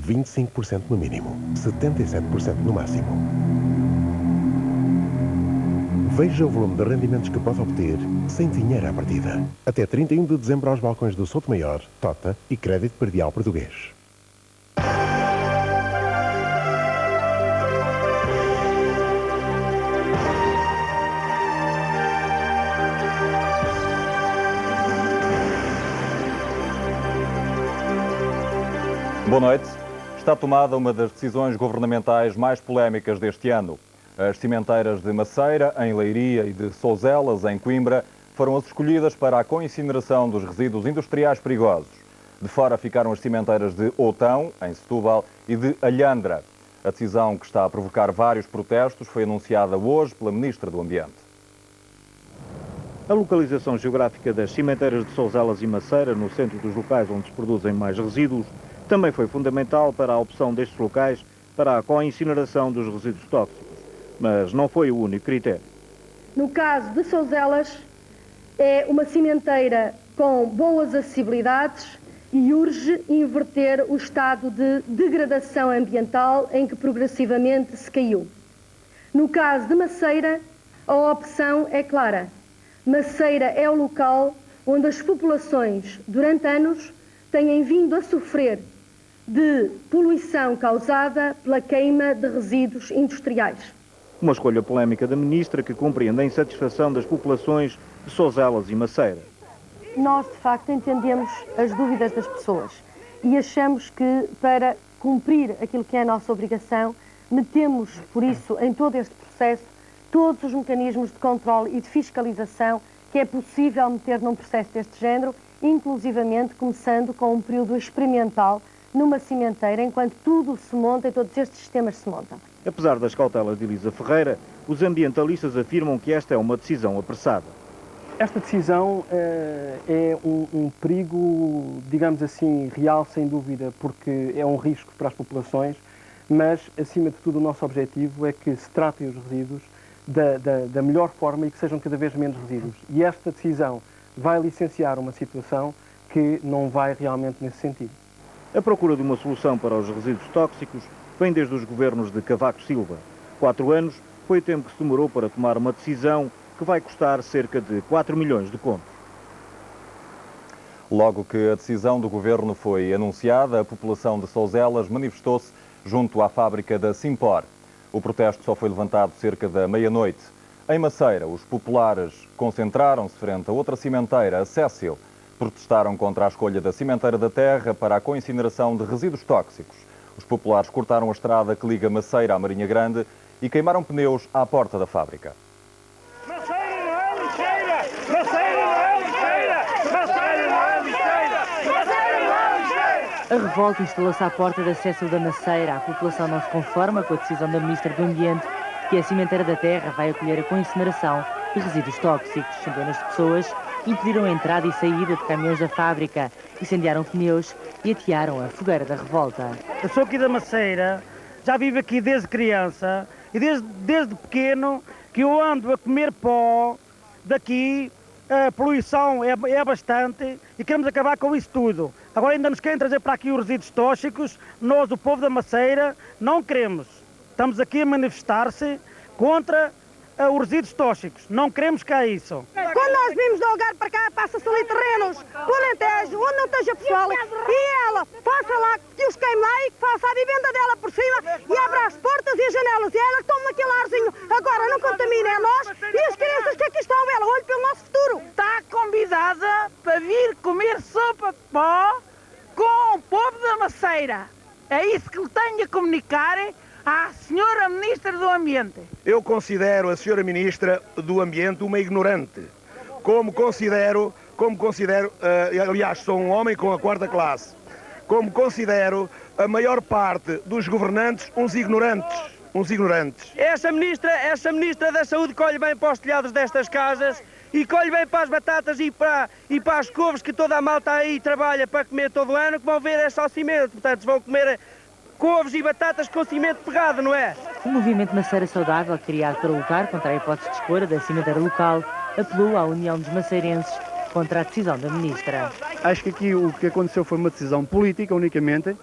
25% no mínimo, 77% no máximo. Veja o volume de rendimentos que pode obter sem dinheiro à partida. Até 31 de dezembro aos balcões do Sotomaior, Tota e Crédito Predial Português. Boa noite. Está tomada uma das decisões governamentais mais polémicas deste ano. As cimenteiras de Maceira, em Leiria, e de Souzelas, em Coimbra, foram as escolhidas para a coincineração dos resíduos industriais perigosos. De fora ficaram as cimenteiras de Outão, em Setúbal, e de Alhandra. A decisão, que está a provocar vários protestos, foi anunciada hoje pela Ministra do Ambiente. A localização geográfica das cimenteiras de Souzelas e Maceira, no centro dos locais onde se produzem mais resíduos, também foi fundamental para a opção destes locais para a coincineração dos resíduos tóxicos. Mas não foi o único critério. No caso de Souzelas, é uma cimenteira com boas acessibilidades e urge inverter o estado de degradação ambiental em que progressivamente se caiu. No caso de Maceira, a opção é clara. Maceira é o local onde as populações, durante anos, têm vindo a sofrer de poluição causada pela queima de resíduos industriais. Uma escolha polémica da Ministra que compreende a insatisfação das populações de Souzelas e Maceira. Nós, de facto, entendemos as dúvidas das pessoas e achamos que, para cumprir aquilo que é a nossa obrigação, metemos, por isso, em todo este processo, todos os mecanismos de controle e de fiscalização que é possível meter num processo deste género, inclusivamente começando com um período experimental numa cimenteira, enquanto tudo se monta e todos estes sistemas se montam. Apesar das cautelas de Elisa Ferreira, os ambientalistas afirmam que esta é uma decisão apressada. Esta decisão é um perigo, digamos assim, real, sem dúvida, porque é um risco para as populações, mas, acima de tudo, o nosso objetivo é que se tratem os resíduos da melhor forma e que sejam cada vez menos resíduos. E esta decisão vai licenciar uma situação que não vai realmente nesse sentido. A procura de uma solução para os resíduos tóxicos vem desde os governos de Cavaco Silva. 4 anos foi o tempo que se demorou para tomar uma decisão que vai custar cerca de 4 milhões de contos. Logo que a decisão do governo foi anunciada, a população de Souzelas manifestou-se junto à fábrica da Simpor. O protesto só foi levantado cerca da meia-noite. Em Maceira, os populares concentraram-se frente a outra cimenteira, a Cécil. Protestaram contra a escolha da cimenteira da terra para a coincineração de resíduos tóxicos. Os populares cortaram a estrada que liga Maceira à Marinha Grande e queimaram pneus à porta da fábrica. Maceira não é lixeira! Maceira não é lixeira! Maceira não é lixeira! Maceira não é lixeira! A revolta instalou-se à porta da Cécil da Maceira. A população não se conforma com a decisão da Ministra do Ambiente que a cimenteira da terra vai acolher a coincineração de resíduos tóxicos. Centenas de pessoas impediram a entrada e saída de caminhões da fábrica, incendiaram pneus e atearam a fogueira da revolta. Eu sou aqui da Maceira, já vivo aqui desde criança e desde pequeno que eu ando a comer pó daqui. A poluição é bastante e queremos acabar com isso tudo. Agora ainda nos querem trazer para aqui os resíduos tóxicos. Nós, o povo da Maceira, não queremos. Estamos aqui a manifestar-se contra os resíduos tóxicos. Não queremos cá isso. Quando nós vimos do Algarve para cá, passa-se ali terrenos, o Alentejo, onde não esteja pessoal, e ela faça lá, que os queime lá e que faça a vivenda dela por cima e abra as portas e as janelas. E ela toma aquele arzinho. Agora não contamina é nós e as crianças que aqui estão. Ela olha pelo nosso futuro. Está convidada para vir comer sopa de pó com o povo da Maceira. É isso que lhe tenho a comunicar à senhora Ministra do Ambiente. Eu considero a senhora Ministra do Ambiente uma ignorante. Como considero, aliás, sou um homem com a 4ª classe, como considero a maior parte dos governantes uns ignorantes. Esta ministra da Saúde colhe bem para os telhados destas casas e colhe bem para as batatas e para as couves que toda a malta aí trabalha para comer todo o ano, que vão ver é só cimento. Portanto, vão comer couves e batatas com cimento pegado, não é? O movimento Maceira Saudável, criado para lutar contra a hipótese de escolha da cimenteira local, apelou à União dos Maceirenses contra a decisão da Ministra. Acho que aqui o que aconteceu foi uma decisão política unicamente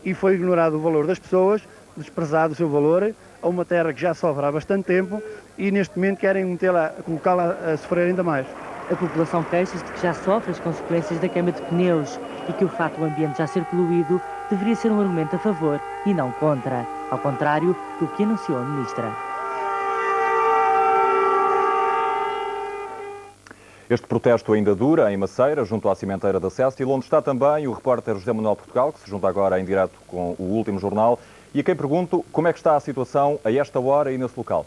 e foi ignorado o valor das pessoas, desprezado o seu valor, a uma terra que já sofre há bastante tempo e neste momento querem colocá-la a sofrer ainda mais. A população queixa-se de que já sofre as consequências da queima de pneus e que o facto do ambiente já ser poluído deveria ser um argumento a favor e não contra, ao contrário do que anunciou a Ministra. Este protesto ainda dura em Maceira, junto à cimenteira da Cécil, onde está também o repórter José Manuel Portugal, que se junta agora em direto com o Último Jornal, e a quem pergunto como é que está a situação a esta hora e nesse local.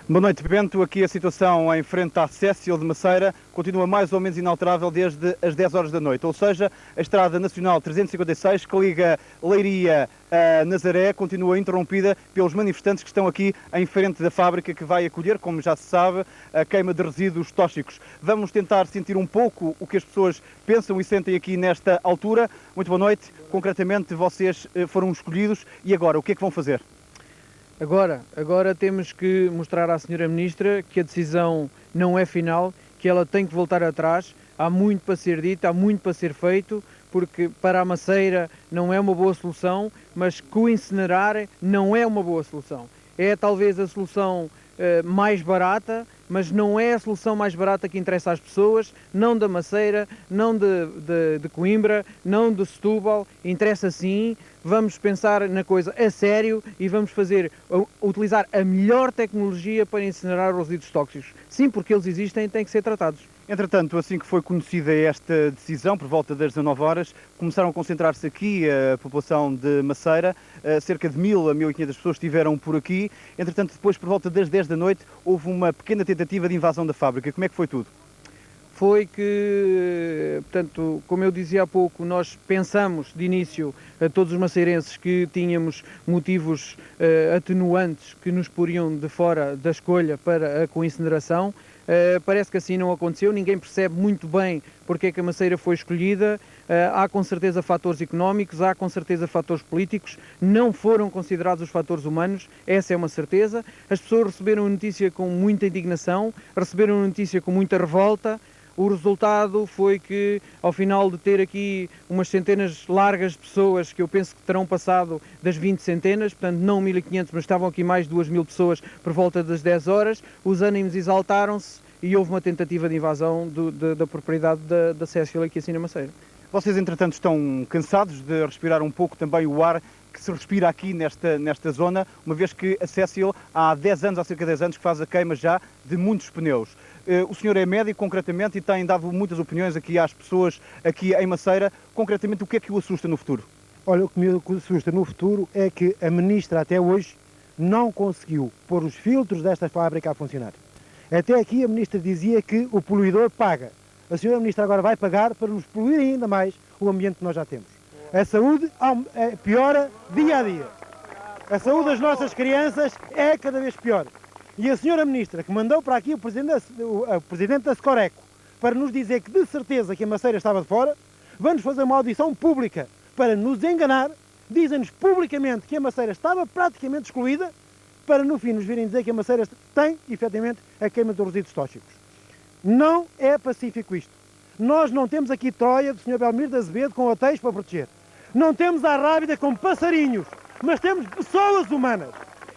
Boa noite, Bento. Aqui a situação em frente à Cécil de Maceira continua mais ou menos inalterável desde as 10 horas da noite. Ou seja, a Estrada Nacional 356, que liga Leiria a Nazaré, continua interrompida pelos manifestantes que estão aqui em frente da fábrica que vai acolher, como já se sabe, a queima de resíduos tóxicos. Vamos tentar sentir um pouco o que as pessoas pensam e sentem aqui nesta altura. Muito boa noite. Concretamente, vocês foram escolhidos e agora, o que é que vão fazer? Agora temos que mostrar à Sra. Ministra que a decisão não é final, que ela tem que voltar atrás. Há muito para ser dito, há muito para ser feito, porque para a Maceira não é uma boa solução, mas coincinerar não é uma boa solução. É talvez a solução mais barata, mas não é a solução mais barata que interessa às pessoas, não da Maceira, não de Coimbra, não de Setúbal. Interessa sim, vamos pensar na coisa a sério e vamos utilizar a melhor tecnologia para incinerar os resíduos tóxicos. Sim, porque eles existem e têm que ser tratados. Entretanto, assim que foi conhecida esta decisão, por volta das 19 horas, começaram a concentrar-se aqui a população de Maceira. Cerca de 1.000 a 1.500 pessoas estiveram por aqui. Entretanto, depois, por volta das 10 da noite, houve uma pequena tentativa de invasão da fábrica. Como é que foi tudo? Foi que, portanto, como eu dizia há pouco, nós pensamos de início, a todos os maceirenses, que tínhamos motivos atenuantes que nos poriam de fora da escolha para a coincineração. Parece que assim não aconteceu, ninguém percebe muito bem porque é que a Maceira foi escolhida. Há com certeza fatores económicos, há com certeza fatores políticos, não foram considerados os fatores humanos, essa é uma certeza. As pessoas receberam a notícia com muita indignação, receberam a notícia com muita revolta. O resultado foi que, ao final de ter aqui umas centenas largas de pessoas, que eu penso que terão passado das 20 centenas, portanto não 1.500, mas estavam aqui mais de 2.000 pessoas por volta das 10 horas, os ânimos exaltaram-se e houve uma tentativa de invasão da propriedade da Cécil aqui assim na Maceira. Vocês, entretanto, estão cansados de respirar um pouco também o ar que se respira aqui nesta zona, uma vez que a Cécil há 10 anos, há cerca de 10 anos, que faz a queima já de muitos pneus. O senhor é médico, concretamente, e tem dado muitas opiniões aqui às pessoas aqui em Maceira. Concretamente, o que é que o assusta no futuro? Olha, o que me assusta no futuro é que a Ministra até hoje não conseguiu pôr os filtros desta fábrica a funcionar. Até aqui a Ministra dizia que o poluidor paga. A senhora Ministra agora vai pagar para nos poluir ainda mais o ambiente que nós já temos. A saúde piora dia a dia. A saúde das nossas crianças é cada vez pior. E a senhora Ministra, que mandou para aqui o Presidente da Scoreco para nos dizer que de certeza que a Maceira estava de fora, vamos fazer uma audição pública para nos enganar, dizem-nos publicamente que a Maceira estava praticamente excluída, para no fim nos virem dizer que a Maceira tem, efetivamente, a queima dos resíduos tóxicos. Não é pacífico isto. Nós não temos aqui Troia do Sr. Belmiro de Azevedo com hotéis para proteger. Não temos a Rábida com passarinhos, mas temos pessoas humanas.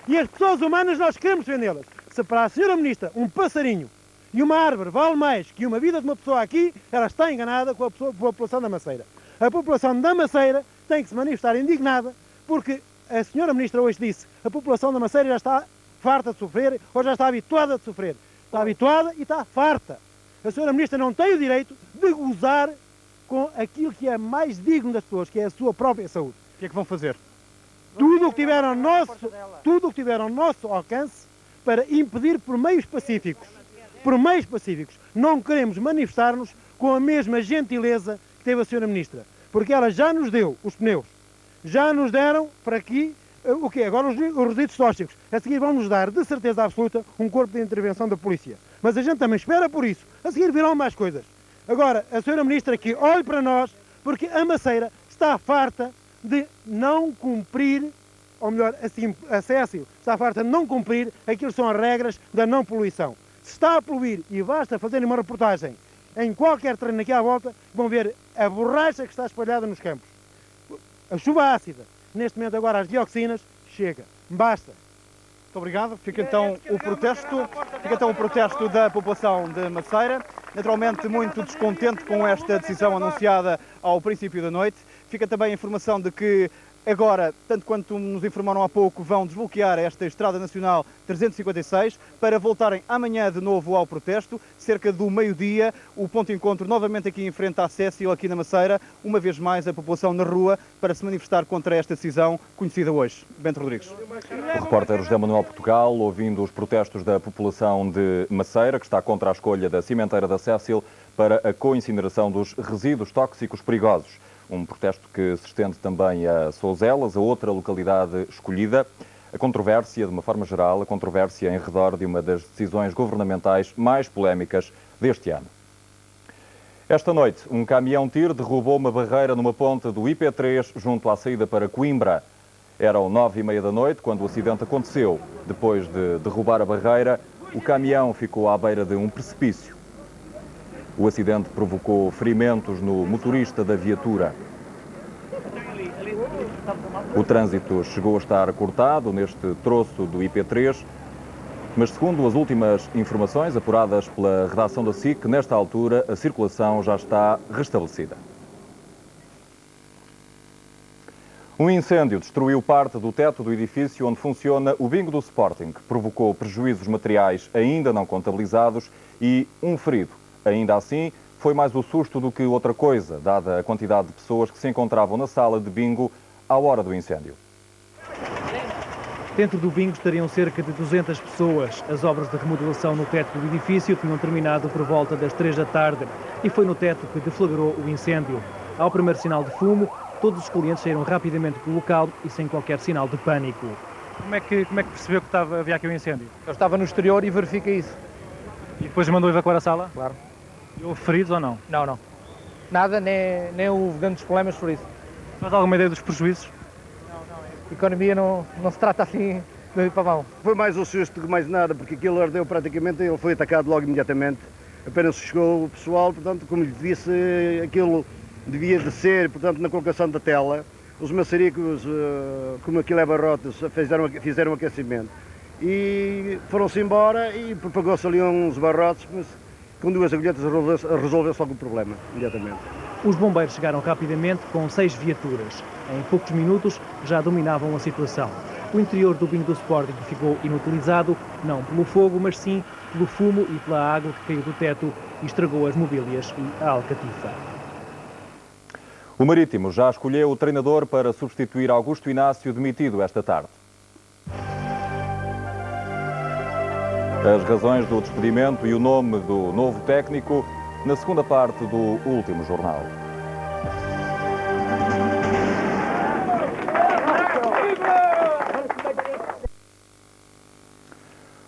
E as pessoas humanas nós queremos defendê-las. Se para a senhora Ministra um passarinho e uma árvore vale mais que uma vida de uma pessoa aqui, ela está enganada com a população da Maceira. A população da Maceira tem que se manifestar indignada porque a senhora Ministra hoje disse que a população da Maceira já está farta de sofrer ou já está habituada a sofrer. Está habituada e está farta. A senhora Ministra não tem o direito de gozar com aquilo que é mais digno das pessoas, que é a sua própria saúde. O que é que vão fazer? Tudo o que tiver ao nosso alcance para impedir por meios pacíficos. Por meios pacíficos. Não queremos manifestar-nos com a mesma gentileza que teve a senhora Ministra. Porque ela já nos deu os pneus. Já nos deram para aqui o quê? Agora os resíduos tóxicos. A seguir vão-nos dar, de certeza absoluta, um corpo de intervenção da polícia. Mas a gente também espera por isso. A seguir virão mais coisas. Agora, a senhora Ministra aqui olhe para nós, porque a Maceira está farta de não cumprir, ou melhor, assim, a Cécil está farta de não cumprir aquilo que são as regras da não poluição. Se está a poluir, e basta fazerem uma reportagem em qualquer terreno aqui à volta, vão ver a borracha que está espalhada nos campos. a chuva ácida, neste momento agora as dioxinas, chega, basta. Muito obrigado. Fica então o protesto da população de Maceira, naturalmente muito descontente com esta decisão anunciada ao princípio da noite. Fica também a informação de que agora, tanto quanto nos informaram há pouco, vão desbloquear esta Estrada Nacional 356 para voltarem amanhã de novo ao protesto, cerca do meio-dia, o ponto de encontro novamente aqui em frente à Cécil, aqui na Maceira, uma vez mais a população na rua para se manifestar contra esta decisão conhecida hoje. Bento Rodrigues. O repórter José Manuel Portugal, ouvindo os protestos da população de Maceira, que está contra a escolha da cimenteira da Cécil para a co-incineração dos resíduos tóxicos perigosos. Um protesto que se estende também a Souzelas, a outra localidade escolhida. A controvérsia, de uma forma geral, a controvérsia em redor de uma das decisões governamentais mais polémicas deste ano. Esta noite, um caminhão-tiro derrubou uma barreira numa ponte do IP3 junto à saída para Coimbra. Eram 9h30 da noite quando o acidente aconteceu. Depois de derrubar a barreira, o caminhão ficou à beira de um precipício. O acidente provocou ferimentos no motorista da viatura. O trânsito chegou a estar cortado neste troço do IP3, mas segundo as últimas informações apuradas pela redação da SIC, nesta altura a circulação já está restabelecida. Um incêndio destruiu parte do teto do edifício onde funciona o bingo do Sporting, que provocou prejuízos materiais ainda não contabilizados e um ferido. Ainda assim, foi mais o susto do que outra coisa, dada a quantidade de pessoas que se encontravam na sala de bingo à hora do incêndio. Dentro do bingo estariam cerca de 200 pessoas. As obras de remodelação no teto do edifício tinham terminado por volta das 3 da tarde e foi no teto que deflagrou o incêndio. Ao primeiro sinal de fumo, todos os clientes saíram rapidamente do local e sem qualquer sinal de pânico. Como é que percebeu que havia aqui um incêndio? Eu estava no exterior e verifiquei isso. E depois mandou evacuar a sala? Claro. E houve feridos ou não? Não, não. Nada, nem houve grandes problemas por isso. Mas alguma ideia dos prejuízos? A economia não se trata assim de pavão. Foi mais um susto que mais nada, porque aquilo ardeu praticamente, ele foi atacado logo imediatamente. Apenas chegou o pessoal, portanto, como lhe disse, aquilo devia de ser, portanto, na colocação da tela. Os maçaricos, como aquilo é barrotes, fizeram aquecimento. E foram-se embora e propagou-se ali uns barrotes, mas com 2 agulhetas resolveu-se logo o problema, imediatamente. Os bombeiros chegaram rapidamente com 6 viaturas. Em poucos minutos já dominavam a situação. O interior do bingo do Sporting ficou inutilizado, não pelo fogo, mas sim pelo fumo e pela água que caiu do teto e estragou as mobílias e a alcatifa. O Marítimo já escolheu o treinador para substituir Augusto Inácio, demitido esta tarde. As razões do despedimento e o nome do novo técnico na segunda parte do último jornal.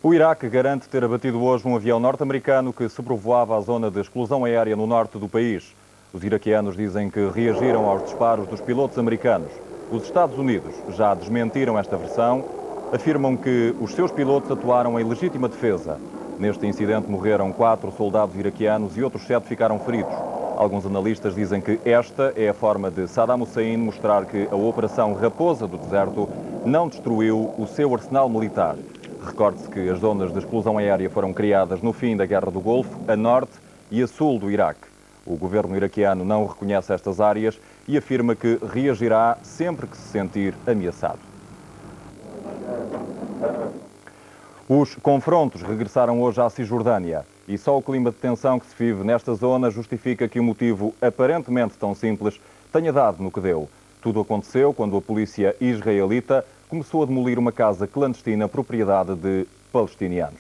O Iraque garante ter abatido hoje um avião norte-americano que sobrevoava a zona de exclusão aérea no norte do país. Os iraquianos dizem que reagiram aos disparos dos pilotos americanos. Os Estados Unidos já desmentiram esta versão, afirmam que os seus pilotos atuaram em legítima defesa. Neste incidente morreram 4 soldados iraquianos e outros 7 ficaram feridos. Alguns analistas dizem que esta é a forma de Saddam Hussein mostrar que a Operação Raposa do Deserto não destruiu o seu arsenal militar. Recorde-se que as zonas de explosão aérea foram criadas no fim da Guerra do Golfo, a norte e a sul do Iraque. O governo iraquiano não reconhece estas áreas e afirma que reagirá sempre que se sentir ameaçado. Os confrontos regressaram hoje à Cisjordânia e só o clima de tensão que se vive nesta zona justifica que o motivo aparentemente tão simples tenha dado no que deu. Tudo aconteceu quando a polícia israelita começou a demolir uma casa clandestina propriedade de palestinianos.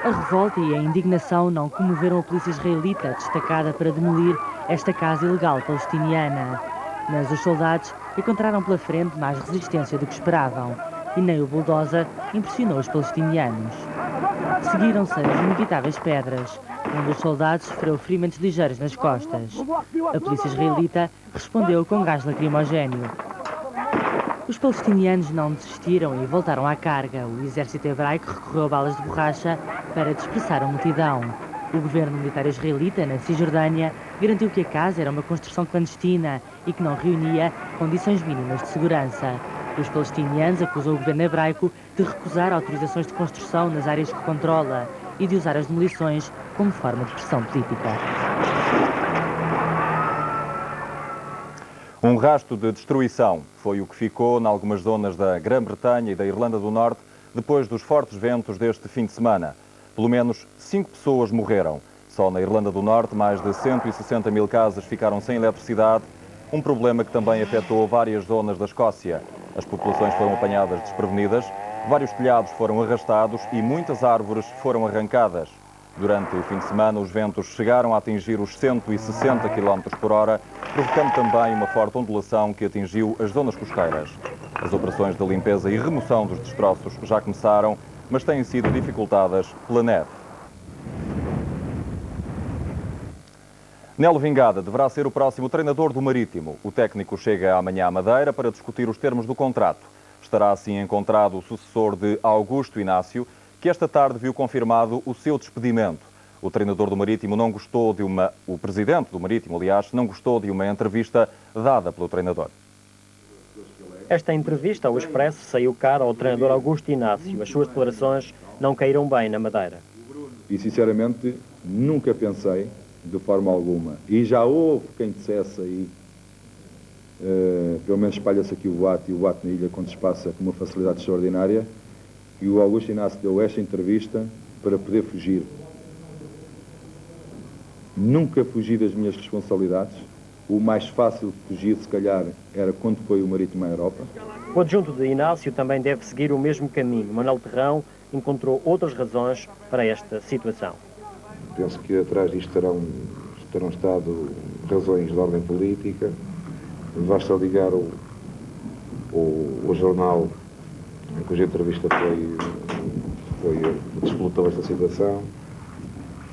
A revolta e a indignação não comoveram a polícia israelita, destacada para demolir esta casa ilegal palestiniana. Mas os soldados encontraram pela frente mais resistência do que esperavam. E nem o bulldozer impressionou os palestinianos. Seguiram-se as inevitáveis pedras, onde os soldados sofreram ferimentos ligeiros nas costas. A polícia israelita respondeu com gás lacrimogéneo. Os palestinianos não desistiram e voltaram à carga. O exército hebraico recorreu a balas de borracha para dispersar a multidão. O governo militar israelita, na Cisjordânia, garantiu que a casa era uma construção clandestina e que não reunia condições mínimas de segurança. Os palestinianos acusam o governo hebraico de recusar autorizações de construção nas áreas que controla e de usar as demolições como forma de pressão política. Um rasto de destruição foi o que ficou em algumas zonas da Grã-Bretanha e da Irlanda do Norte depois dos fortes ventos deste fim de semana. Pelo menos 5 pessoas morreram. Só na Irlanda do Norte, mais de 160 mil casas ficaram sem eletricidade, um problema que também afetou várias zonas da Escócia. As populações foram apanhadas desprevenidas, vários telhados foram arrastados e muitas árvores foram arrancadas. Durante o fim de semana, os ventos chegaram a atingir os 160 km por hora, provocando também uma forte ondulação que atingiu as zonas costeiras. As operações de limpeza e remoção dos destroços já começaram, mas têm sido dificultadas pela neve. Nelo Vingada deverá ser o próximo treinador do Marítimo. O técnico chega amanhã à Madeira para discutir os termos do contrato. Estará assim encontrado o sucessor de Augusto Inácio, que esta tarde viu confirmado o seu despedimento. O treinador do Marítimo não gostou de o presidente do Marítimo, aliás, não gostou de uma entrevista dada pelo treinador. Esta entrevista ao Expresso saiu cara ao treinador Augusto Inácio. As suas declarações não caíram bem na Madeira. E, sinceramente, nunca pensei, de forma alguma, e já houve quem dissesse aí, pelo menos espalha-se aqui o boato, e o boato na ilha, quando se passa com uma facilidade extraordinária, que o Augusto Inácio deu esta entrevista para poder fugir. Nunca fugi das minhas responsabilidades. O mais fácil de fugir, se calhar, era quando foi o Marítimo à Europa. O adjunto de Inácio também deve seguir o mesmo caminho. Manuel Terrão encontrou outras razões para esta situação. Penso que atrás disto terão estado razões de ordem política. Basta ligar o jornal em cuja entrevista disputou esta situação.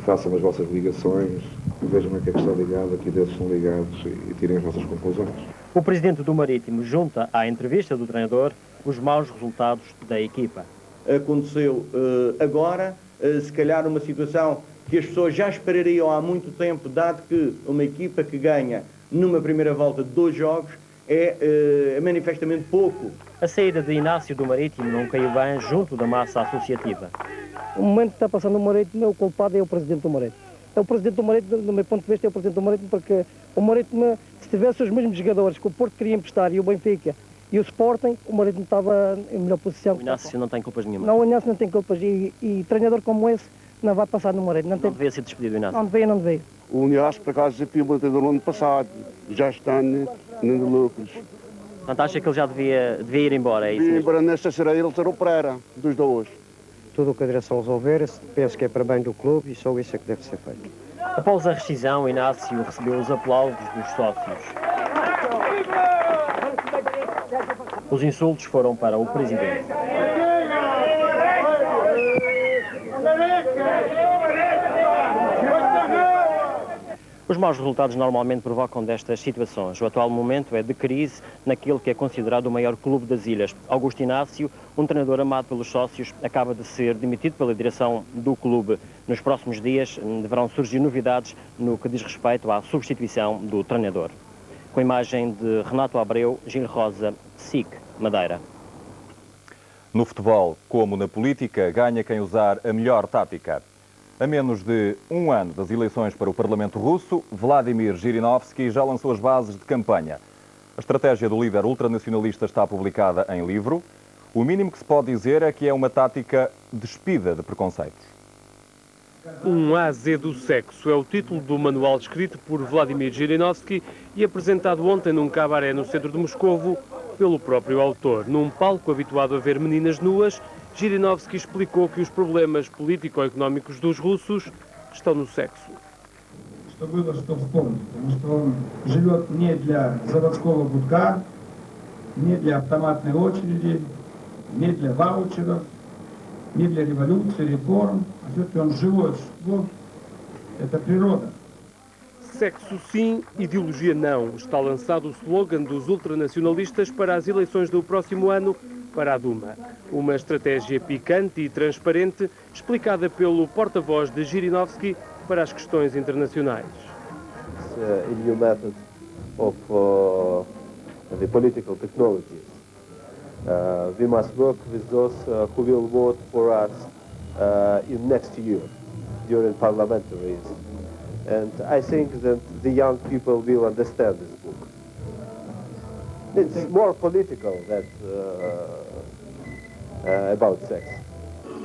Façam as vossas ligações, vejam a que é que está ligado, aqui deles são ligados e tirem as vossas conclusões. O presidente do Marítimo junta à entrevista do treinador os maus resultados da equipa. Aconteceu agora, se calhar uma situação que as pessoas já esperariam há muito tempo, dado que uma equipa que ganha numa primeira volta 2 jogos é manifestamente pouco. A saída de Inácio do Marítimo não caiu bem junto da massa associativa. O momento que está passando o Marítimo, o culpado é o presidente do Marítimo. É o presidente do Marítimo, do meu ponto de vista, é o presidente do Marítimo, porque o Marítimo, se tivesse os mesmos jogadores que o Porto queria emprestar, e o Benfica e o Sporting, o Marítimo estava em melhor posição. O Inácio não tem culpas nenhuma. Não, o Inácio não tem culpas, e treinador como esse não vai passar no Marítimo. Não devia ser despedido o Inácio. Não devia. O Inácio, por acaso, desafio o batedor no ano passado, já está no lucros. Portanto, acha que ele já devia ir embora, é isso? Devia ir embora nesta sereia, ele ser o Pereira, dos dois. Tudo o que a direção resolver, penso que é para bem do clube e só isso é que deve ser feito. Após a rescisão, Inácio recebeu os aplausos dos sócios. Os insultos foram para o presidente. Os maus resultados normalmente provocam destas situações. O atual momento é de crise naquele que é considerado o maior clube das ilhas. Augusto Inácio, um treinador amado pelos sócios, acaba de ser demitido pela direção do clube. Nos próximos dias deverão surgir novidades no que diz respeito à substituição do treinador. Com a imagem de Renato Abreu, Gil Rosa, SIC, Madeira. No futebol, como na política, ganha quem usar a melhor tática. A menos de um ano das eleições para o Parlamento russo, Vladimir Zhirinovsky já lançou as bases de campanha. A estratégia do líder ultranacionalista está publicada em livro. O mínimo que se pode dizer é que é uma tática despida de preconceitos. Um AZ do sexo é o título do manual escrito por Vladimir Zhirinovsky e apresentado ontem num cabaré no centro de Moscovo pelo próprio autor. Num palco habituado a ver meninas nuas, Zhirinovsky explicou que os problemas político-económicos dos russos estão no sexo. Что было, что вспомнить, потому что он живет не для заводского гудка, не для автоматной очереди, не для ваучеров, не для революции, реформ, а все-таки он живое существо, это природа. Sexo sim, ideologia não. Está lançado o slogan dos ultranacionalistas para as eleições do próximo ano, para a Duma. Uma estratégia picante e transparente, explicada pelo porta-voz de Zhirinovsky para as questões internacionais. A new method of the political technologies. We must work with those who will vote for us in next year during parliamentaries. And I think that the young people will understand this book. It's more political than about sex.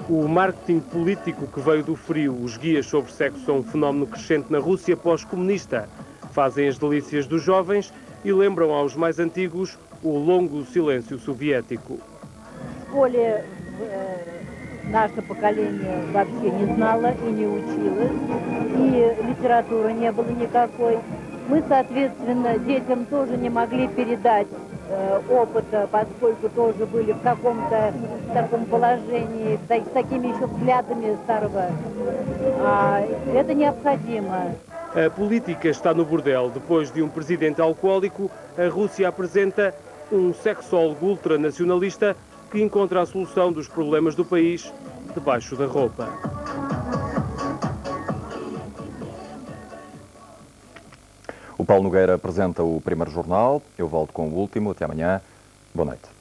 O marketing político que veio do frio, os guias sobre sexo são um fenómeno crescente na Rússia pós-comunista. Fazem as delícias dos jovens e lembram aos mais antigos o longo silêncio soviético. Более наше поколение вообще не знало и не училось, и литературы не было никакой. Мы, соответственно, детям тоже не могли передать опыта, поскольку тоже были в каком-то таком положении, с такими еще взглядами старого. Это необходимо. A política está no bordel. Depois de um presidente alcoólico, a Rússia apresenta um sexólogo ultranacionalista que encontra a solução dos problemas do país debaixo da roupa. O Paulo Nogueira apresenta o primeiro jornal. Eu volto com o último. Até amanhã. Boa noite.